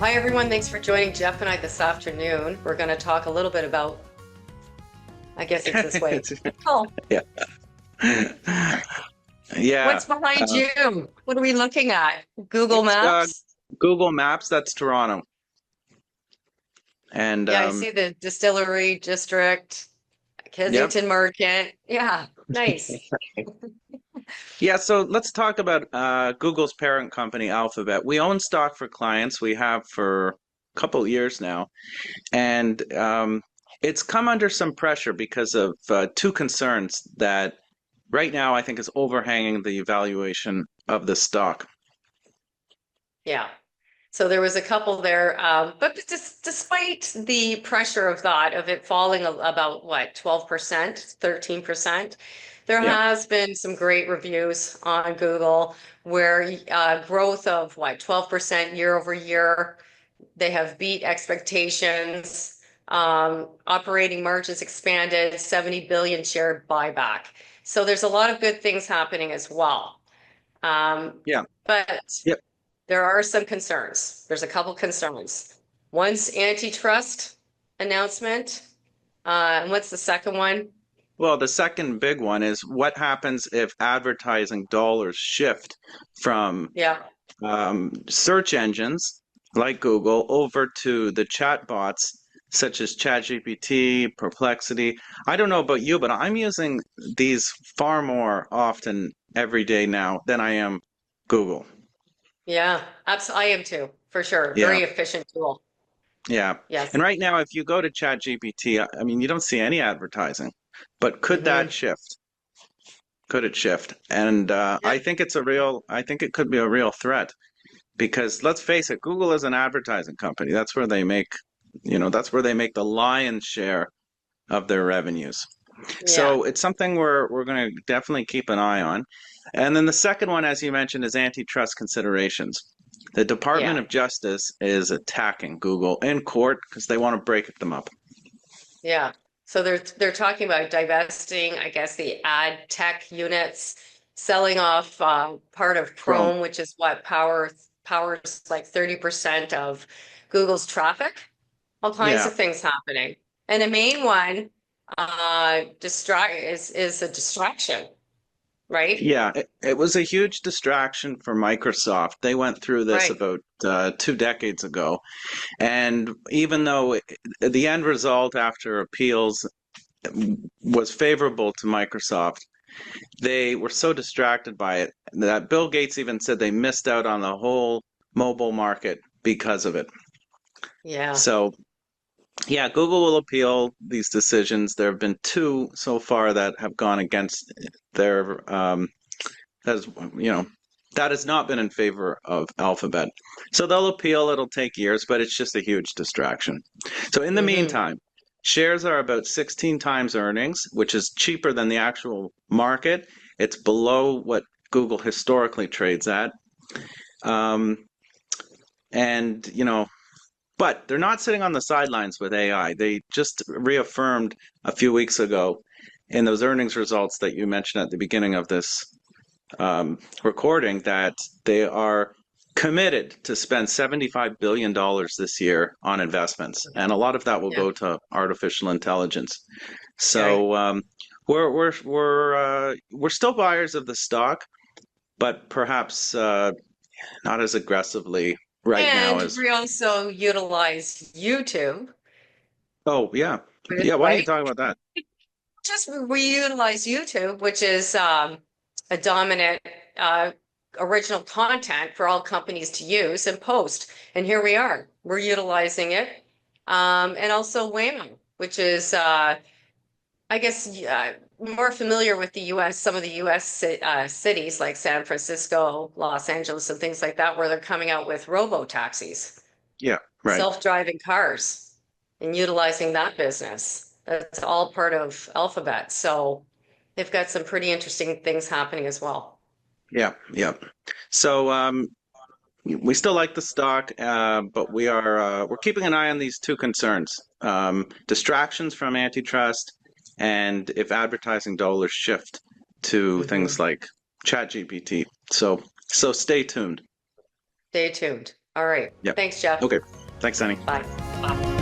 Hi, everyone. Thanks for joining Jeff and I this afternoon. We're going to talk a little bit about, I guess it's this way. Oh, Yeah. Yeah. what's behind Uh, you? What are we looking at? Google it's Maps? Google Maps, that's Toronto. And Yeah, I see the Distillery District, yep. Kensington Market. Yeah, nice. Yeah, so let's talk about Google's parent company, Alphabet. We own stock for clients. We have for a couple years now. And it's come under some pressure because of two concerns that right now I think is overhanging the valuation of the stock. Yeah. So there was a couple there, but despite the pressure of that, of it falling about what, 12%, 13%, there Yeah. has been some great reviews on Google where growth of what, 12% year over year. They have beat expectations. Operating margins expanded, 70 billion share buyback. So there's a lot of good things happening as well. Yeah. But Yep. there are some concerns. There's a couple concerns. One's antitrust announcement. And what's the second one? Well, the second big one is what happens if advertising dollars shift from Yeah. search engines like Google over to the chatbots such as ChatGPT, Perplexity. I don't know about you, but I'm using these far more often every day now than I am Google. Yeah. Absolutely. I am too, for sure. Yeah, Very efficient tool. yeah. Yes. And right now, if you go to ChatGPT, I mean, you don't see any advertising, but could that Hmm. shift? Could it shift? And Yeah. I think it could be a real threat because let's face it, Google is an advertising company. That's where they make, that's where they make the lion's share of their revenues. Yeah. So it's something we're going to definitely keep an eye on. And then the second one, as you mentioned, is antitrust considerations. The Department Yeah. of Justice is attacking Google in court because they want to break them up. Yeah. So they're talking about divesting, I guess, the ad tech units, selling off part of Chrome. Chrome, which is what powers like 30% of Google's traffic. All kinds Yeah. of things happening. And the main one distract is a distraction, right? Yeah, it was a huge distraction for Microsoft. They went through this Right. about 2 decades ago. And even though the end result after appeals was favorable to Microsoft, they were so distracted by it that Bill Gates even said they missed out on the whole mobile market because of it. Yeah. So, yeah, Google will appeal these decisions. There have been two so far that have gone against their, as you know, that has not been in favor of Alphabet. So they'll appeal. It'll take years, but it's just a huge distraction. So in the Hmm. meantime, shares are about 16 times earnings, which is cheaper than the actual market. It's below what Google historically trades at. Um, and, but they're not sitting on the sidelines with AI. They just reaffirmed a few weeks ago in those earnings results that you mentioned at the beginning of this recording that they are committed to spend $75 billion this year on investments, and a lot of that will Yeah. go to artificial intelligence. Right. So we're still buyers of the stock, but perhaps not as aggressively right now And as. we also utilize YouTube, Oh yeah, yeah. Why don't you right? talk about that? Just we utilize YouTube, which is a dominant uh, original content for all companies to use and post. And here we are, we're utilizing it. And also Waymo, which is, I guess, more familiar with the US, some of the US cities like San Francisco, Los Angeles, and things like that, where they're coming out with robo taxis, Yeah, right. self-driving cars, and utilizing that business. That's all part of Alphabet. So they've got some pretty interesting things happening as well. Yeah, yeah. So we still like the stock, but we're keeping an eye on these two concerns: distractions from antitrust, and if advertising dollars shift to things Hmm. like ChatGPT. So stay tuned. Stay tuned. All right. Yep. Thanks, Jeff. Okay. Thanks, Annie. Bye.